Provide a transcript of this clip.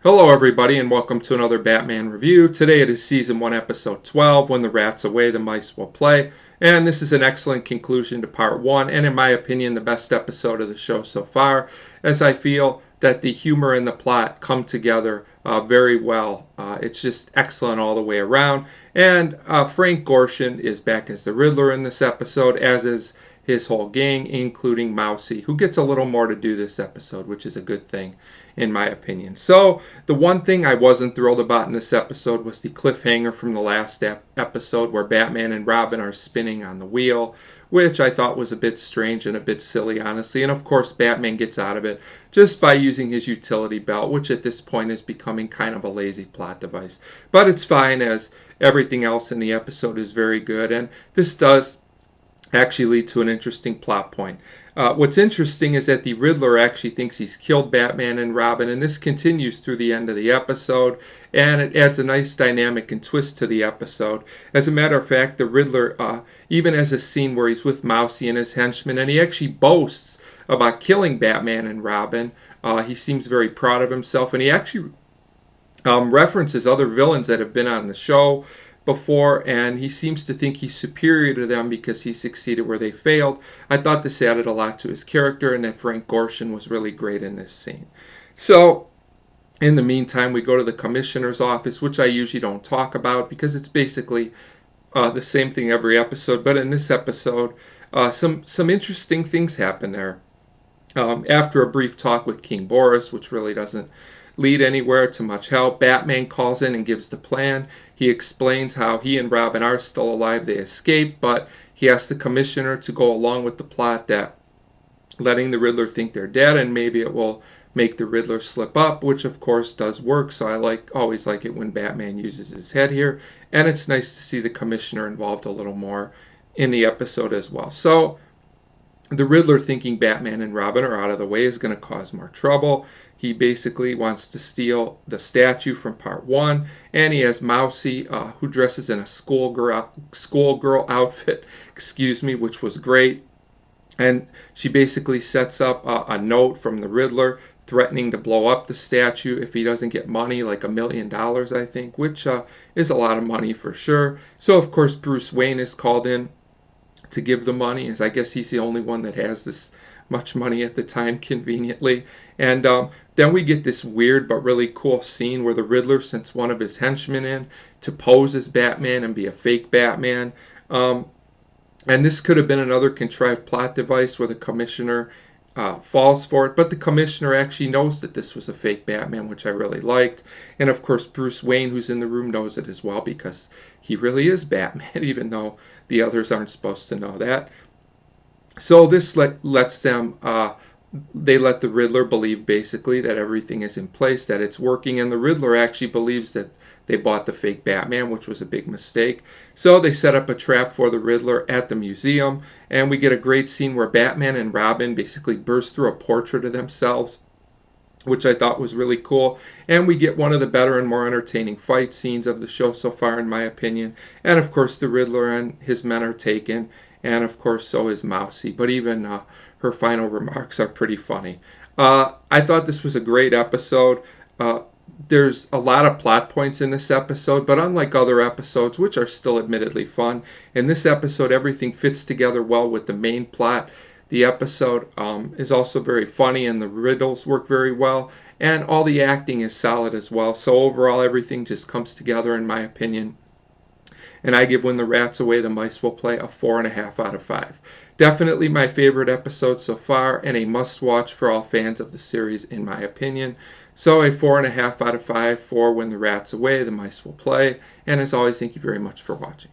Hello everybody and welcome to another Batman review. Today it is Season 1 Episode 12, When the Rat's Away, the Mice Will Play. And this is an excellent conclusion to Part 1 and in my opinion the best episode of the show so far, as I feel that the humor and the plot come together very well. It's just excellent all the way around. And Frank Gorshin is back as the Riddler in this episode, as is his whole gang, including Mousy, who gets a little more to do this episode, which is a good thing, in my opinion. So, the one thing I wasn't thrilled about in this episode was the cliffhanger from the last episode where Batman and Robin are spinning on the wheel, which I thought was a bit strange and a bit silly, honestly. And of course, Batman gets out of it just by using his utility belt, which at this point is becoming kind of a lazy plot device. But it's fine, as everything else in the episode is very good, and this does actually lead to an interesting plot point. What's interesting is that the Riddler actually thinks he's killed Batman and Robin, and this continues through the end of the episode, and it adds a nice dynamic and twist to the episode. As a matter of fact, the Riddler even has a scene where he's with Mousy and his henchmen, and he actually boasts about killing Batman and Robin. He seems very proud of himself, and he actually references other villains that have been on the show before, and he seems to think he's superior to them because he succeeded where they failed. I thought this added a lot to his character, and that Frank Gorshin was really great in this scene. So, in the meantime, we go to the commissioner's office, which I usually don't talk about because it's basically the same thing every episode. But in this episode, some interesting things happen there. After a brief talk with King Boris, which really doesn't lead anywhere to much help, Batman calls in and gives the plan. He explains how he and Robin are still alive. They escaped, but he asks the commissioner to go along with the plot that letting the Riddler think they're dead, and maybe it will make the Riddler slip up, which of course does work. So I always like it when Batman uses his head here, and it's nice to see the commissioner involved a little more in the episode as well. So the Riddler, thinking Batman and Robin are out of the way, is going to cause more trouble. He basically wants to steal the statue from Part 1, and he has Mousy, who dresses in a schoolgirl outfit, which was great. And she basically sets up a note from the Riddler threatening to blow up the statue if he doesn't get money, like $1 million, I think, which is a lot of money for sure. So, of course, Bruce Wayne is called in to give the money, as I guess he's the only one that has this much money at the time, conveniently. And then we get this weird but really cool scene where the Riddler sends one of his henchmen in to pose as Batman and be a fake Batman. And this could have been another contrived plot device where the commissioner falls for it, but the commissioner actually knows that this was a fake Batman, which I really liked. And of course, Bruce Wayne, who's in the room, knows it as well because he really is Batman, even though the others aren't supposed to know that. So this lets them, they let the Riddler believe basically that everything is in place, that it's working, and the Riddler actually believes that they bought the fake Batman, which was a big mistake. So they set up a trap for the Riddler at the museum, and we get a great scene where Batman and Robin basically burst through a portrait of themselves, which I thought was really cool. And we get one of the better and more entertaining fight scenes of the show so far, in my opinion. And of course, the Riddler and his men are taken, and of course, so is Mousy. But even her final remarks are pretty funny. I thought this was a great episode. There's a lot of plot points in this episode, but unlike other episodes, which are still admittedly fun, in this episode everything fits together well with the main plot. The episode is also very funny, and the riddles work very well, and all the acting is solid as well. So overall, everything just comes together, in my opinion. And I give When the Rat's Away, the Mice Will Play a 4.5 out of 5. Definitely my favorite episode so far, and a must-watch for all fans of the series, in my opinion. So a 4.5 out of 5 for When the Rat's Away, the Mice Will Play. And as always, thank you very much for watching.